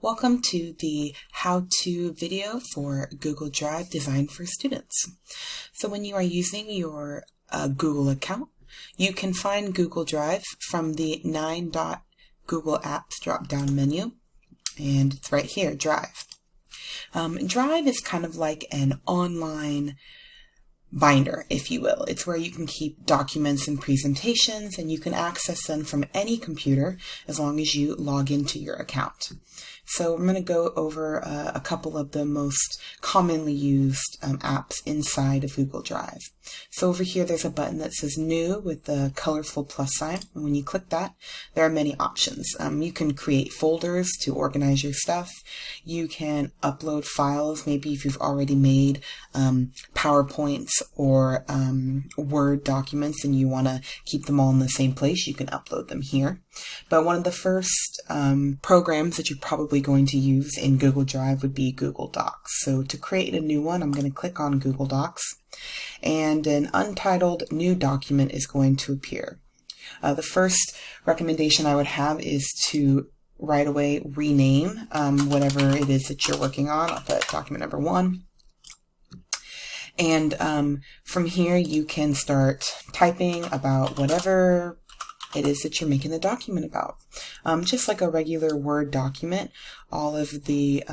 Welcome to the how-to video for Google Drive designed for students. So when you are using your Google account, you can find Google Drive from the 9.Google Apps drop-down menu, and it's right here, Drive. Drive is kind of like an online binder, if you will. It's where you can keep documents and presentations, and you can access them from any computer as long as you log into your account. So I'm going to go over a couple of the most commonly used apps inside of Google Drive. So over here there's a button that says New with the colorful plus sign, and when you click that, there are many options. You can create folders to organize your stuff. You can upload files, maybe if you've already made PowerPoints or Word documents and you want to keep them all in the same place, you can upload them here. But one of the first programs that you're probably going to use in Google Drive would be Google Docs. So to create a new one, I'm going to click on Google Docs, and an untitled new document is going to appear. The first recommendation I would have is to right away rename whatever it is that you're working on. I'll put document number 1. And from here you can start typing about whatever it is that you're making the document about. Just like a regular Word document, all of the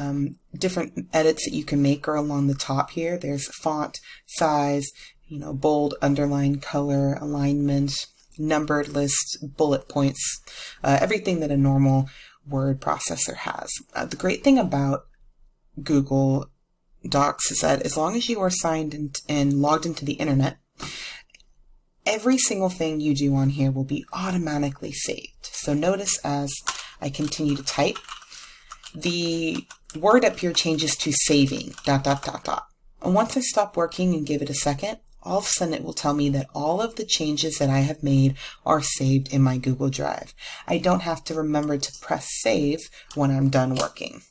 different edits that you can make are along the top here. There's font, size, bold, underline, color, alignment, numbered list, bullet points, everything that a normal word processor has. The great thing about Google Docs is that as long as you are signed in and logged into the internet, every single thing you do on here will be automatically saved. So notice as I continue to type, the word up here changes to saving, ... And once I stop working and give it a second, all of a sudden it will tell me that all of the changes that I have made are saved in my Google Drive. I don't have to remember to press save when I'm done working.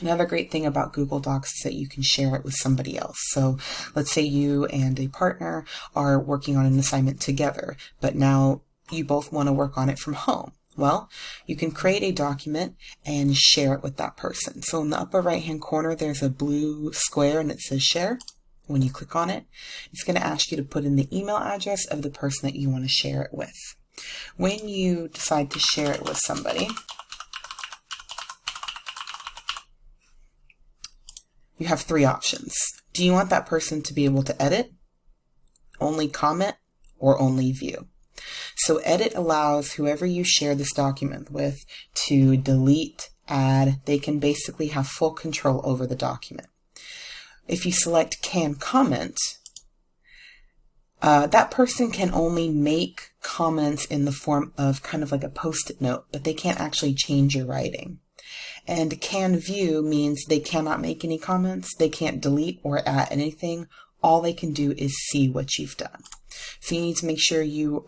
Another great thing about Google Docs is that you can share it with somebody else. So let's say you and a partner are working on an assignment together, but now you both want to work on it from home. Well, you can create a document and share it with that person. So in the upper right-hand corner, there's a blue square and it says share. When you click on it, it's going to ask you to put in the email address of the person that you want to share it with. When you decide to share it with somebody, you have 3 options. Do you want that person to be able to edit, only comment, or only view? So edit allows whoever you share this document with to delete, add. They can basically have full control over the document. If you select can comment, that person can only make comments in the form of kind of like a post-it note, but they can't actually change your writing. And can view means they cannot make any comments, they can't delete or add anything. All they can do is see what you've done. So you need to make sure you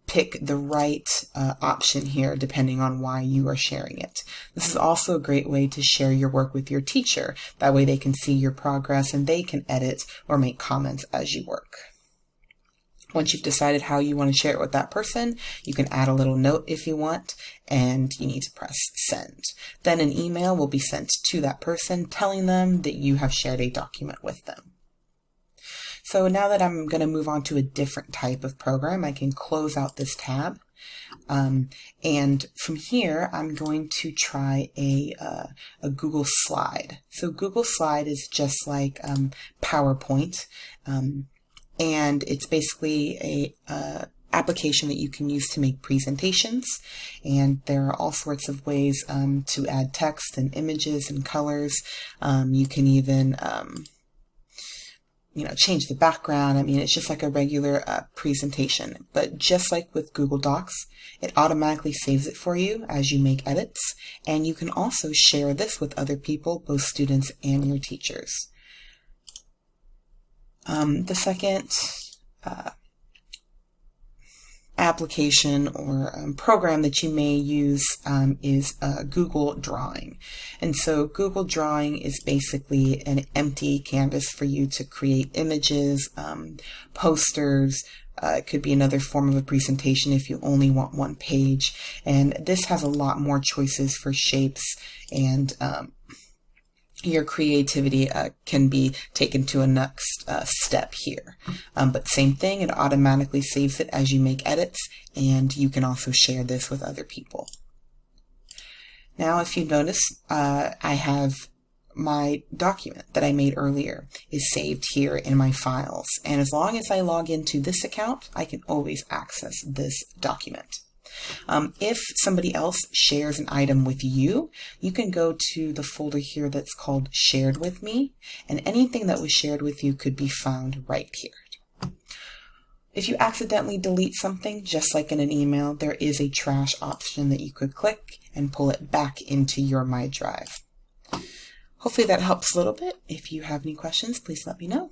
pick the right option here depending on why you are sharing it. This is also a great way to share your work with your teacher. That way they can see your progress and they can edit or make comments as you work. Once you've decided how you want to share it with that person, you can add a little note if you want, and you need to press send. Then an email will be sent to that person telling them that you have shared a document with them. So now that I'm going to move on to a different type of program, I can close out this tab. And from here, I'm going to try a Google Slide. So Google Slide is just like PowerPoint. And it's basically a application that you can use to make presentations, and there are all sorts of ways to add text and images and colors. You can even change the background. I mean, it's just like a regular presentation, but just like with Google Docs, it automatically saves it for you as you make edits, and you can also share this with other people, both students and your teachers. The second application or program that you may use is Google Drawing. And so Google Drawing is basically an empty canvas for you to create images, posters, It could be another form of a presentation if you only want one page. And this has a lot more choices for shapes, and your creativity can be taken to a next step here. But same thing, it automatically saves it as you make edits, and you can also share this with other people. Now, if you notice, I have my document that I made earlier is saved here in my files. And as long as I log into this account, I can always access this document. If somebody else shares an item with you, you can go to the folder here that's called Shared With Me, and anything that was shared with you could be found right here. If you accidentally delete something, just like in an email, there is a trash option that you could click and pull it back into your My Drive. Hopefully that helps a little bit. If you have any questions, please let me know.